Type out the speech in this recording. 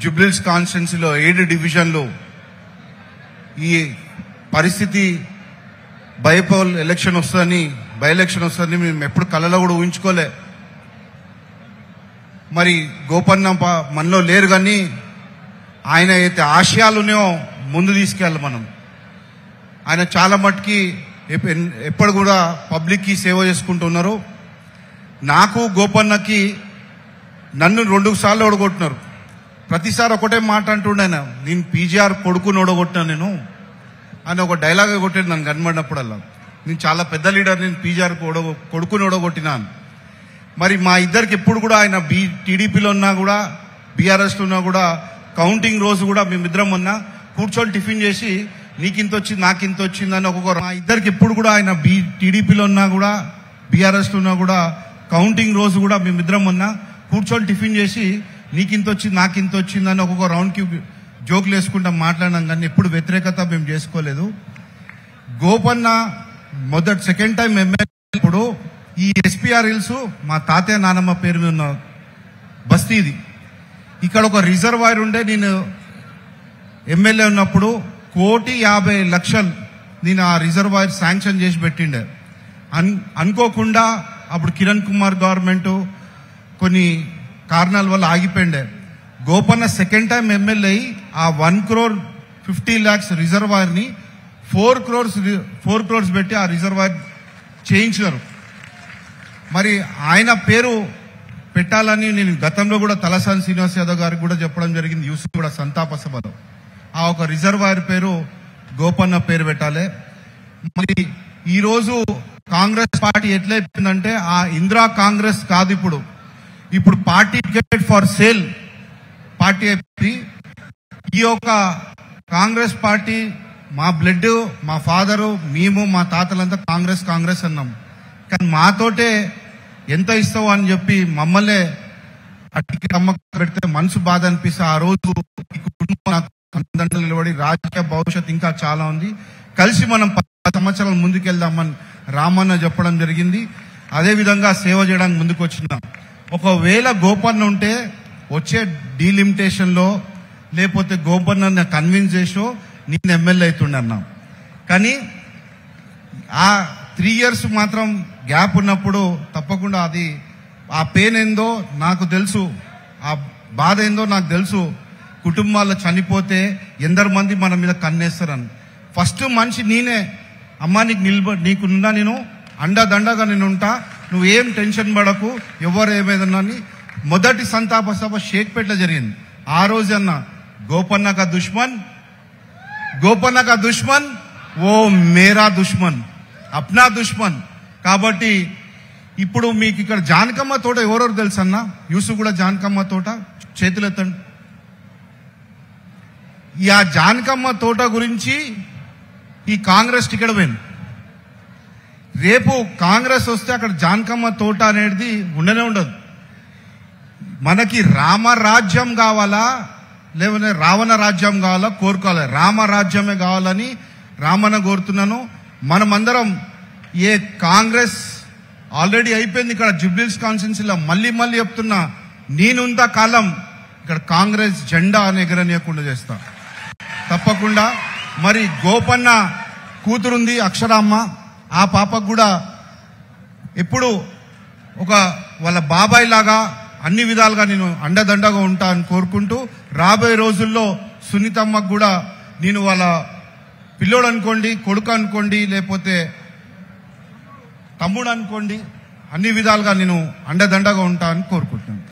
జూబ్లీహిల్స్ కాన్స్టిట్యున్సీలో 7 డివిజన్లు ఈ పరిస్థితి బైపోల్ ఎలక్షన్ వస్తుందని బై ఎలక్షన్ వస్తుందని మేము ఎప్పుడు కలలో కూడా ఊహించుకోలే. మరి గోపన్న మనలో లేరు, కానీ ఆయన అయితే ఆశయాలునేమో ముందు తీసుకెళ్ళాలి మనం. ఆయన చాలా మట్టుకి ఎప్పుడు కూడా పబ్లిక్కి సేవ చేసుకుంటున్నారు. నాకు గోపన్నకి నన్ను 2 సార్లు ఓడగొట్టినారు. ప్రతిసారి ఒకటే మాట అంటుండే, నేను పీజీఆర్ కొడుకుని ఓడగొట్టినా నేను అని ఒక డైలాగ్ కొట్టాడు నన్ను కనబడినప్పుడల్లా. నేను చాలా పెద్ద లీడర్, నేను పీజీఆర్ కొడుకుని ఓడగొట్టినాను. మరి మా ఇద్దరికి ఎప్పుడు కూడా ఆయన టీడీపీలో ఉన్నా కూడా బీఆర్ఎస్లో ఉన్నా కూడా కౌంటింగ్ రోజు కూడా మేమిద్దరం ఉన్నా కూర్చొని టిఫిన్ చేసి నీకింత వచ్చింది నాకింత వచ్చిందని ఒక్కొక్క మా ఇద్దరికి ఎప్పుడు కూడా ఆయన టీడీపీలో ఉన్నా కూడా బీఆర్ఎస్లో ఉన్నా కూడా కౌంటింగ్ రోజు కూడా మేమిద్దరం ఉన్నా కూర్చొని టిఫిన్ చేసి నీకింత వచ్చింది నాకింత వచ్చిందని ఒక్కొక్క రౌండ్కి జోకులు వేసుకుంటాం, మాట్లాడినాం, కానీ ఎప్పుడు వ్యతిరేకత మేము చేసుకోలేదు. గోపన్న సెకండ్ టైం ఎమ్మెల్యే ఇప్పుడు ఈ ఎస్పీఆర్ హిల్స్ మా తాతయ్య నానమ్మ పేరు మీద ఉన్న బస్తీ ఇది. ఇక్కడ ఒక రిజర్వాయర్ ఉండే, నేను ఎమ్మెల్యే ఉన్నప్పుడు 1,50,00,000 నేను ఆ రిజర్వాయర్ శాంక్షన్ చేసి పెట్టిండే. అనుకోకుండా అప్పుడు కిరణ్ కుమార్ గవర్నమెంట్ కొన్ని కారణాల వల్ల ఆగిపోయిండే. గోపన్న సెకండ్ టైం ఎమ్మెల్యే అయి ఆ 1,50,00,000 రిజర్వాయర్ని 4 crores పెట్టి ఆ రిజర్వాయర్ చేయించారు. మరి ఆయన పేరు పెట్టాలని నేను గతంలో కూడా తలసాని శ్రీనివాస్ యాదవ్ గారికి కూడా చెప్పడం జరిగింది, యూస్ కూడా సంతాప సభలో. ఆ ఒక రిజర్వాయర్ పేరు గోపన్న పేరు పెట్టాలి. మరి ఈరోజు కాంగ్రెస్ పార్టీ ఎట్లయిపోయిందంటే ఆ ఇందిరా కాంగ్రెస్ కాదు, ఇప్పుడు party ticket for sale party అయిపోయింది. ఈ యొక్క కాంగ్రెస్ పార్టీ మా బ్లడ్, మా ఫాదరు, మేము మా తాతలంతా కాంగ్రెస్ అన్నాం. కానీ మాతోటే ఎంత ఇస్తావు అని చెప్పి మమ్మల్నే టికెట్ అమ్మకం పెడితే మనసు బాధ అనిపిస్తే ఆ రోజు ఈ కుటుంబం నాకు అండదండలు నిలబడి రాజకీయ భవిష్యత్తు ఇంకా చాలా ఉంది, కలిసి మనం 10 సంవత్సరాలు ముందుకెళ్దామని రామన్న చెప్పడం జరిగింది. అదేవిధంగా సేవ చేయడానికి ముందుకు వచ్చినాం. ఒకవేళ గోపన్న ఉంటే వచ్చే డీలిమిటేషన్లో లేకపోతే గోపన్న కన్విన్స్ చేసో నేను ఎమ్మెల్యే అవుతుండే అన్నాం. కానీ ఆ 3 years మాత్రం గ్యాప్ ఉన్నప్పుడు తప్పకుండా అది ఆ పెయిన్ ఏందో నాకు తెలుసు, ఆ బాధ ఏందో నాకు తెలుసు. కుటుంబాల్లో చనిపోతే ఎందరు మంది మన మీద కన్నేస్తారని ఫస్ట్ మనిషి నేనే. అమ్మా నీకున్నా నేను అండదండగా నేను ఉంటా, నువ్వేం టెన్షన్ పడకు, ఎవరు ఏమైనా అని మొదటి సంతాప సభ షేక్పేటలో జరిగింది. ఆ రోజు అన్న గోపన్న కా దుష్మన్ ఓ మేరా దుష్మన్, అప్నా దుష్మన్. కాబట్టి ఇప్పుడు మీకు ఇక్కడ జానకమ్మ తోట ఎవరెవరు తెలుసు అన్న, యూసుఫ్ కూడా జానకమ్మ తోట చేతులు ఎత్తండి. ఈ ఆ జానకమ్మ తోట గురించి ఈ కాంగ్రెస్ టికెట్ పోయింది. రేపు కాంగ్రెస్ వస్తే అక్కడ జానకమ్మ తోట అనేది ఉండనే ఉండదు. మనకి రామరాజ్యం కావాలా లేకపోతే రావణ రాజ్యం కావాలా కోరుకోవాలి, రామరాజ్యమే కావాలని రామన్న కోరుతున్నాను. మనమందరం ఏ కాంగ్రెస్ ఆల్రెడీ అయిపోయింది ఇక్కడ జూబ్లీహిల్స్ కాన్స్టిట్యున్సీలో, మళ్ళీ చెప్తున్నా, నేనుంత కాలం ఇక్కడ కాంగ్రెస్ జెండా ఎగరనీయకుండా చేస్తా తప్పకుండా. మరి గోపన్న కూతురుంది అక్షరామ్మ, ఆ పాపకు కూడా ఎప్పుడు ఒక వాళ్ళ బాబాయ్ లాగా అన్ని విధాలుగా నేను అండదండగా ఉంటా అని కోరుకుంటూ, రాబోయే రోజుల్లో సునీతమ్మకు కూడా నేను వాళ్ళ పిల్లోడు అనుకోండి, కొడుకు అనుకోండి, లేకపోతే తమ్ముడు అనుకోండి, అన్ని విధాలుగా నేను అండదండగా ఉంటా అని కోరుకుంటున్నాను.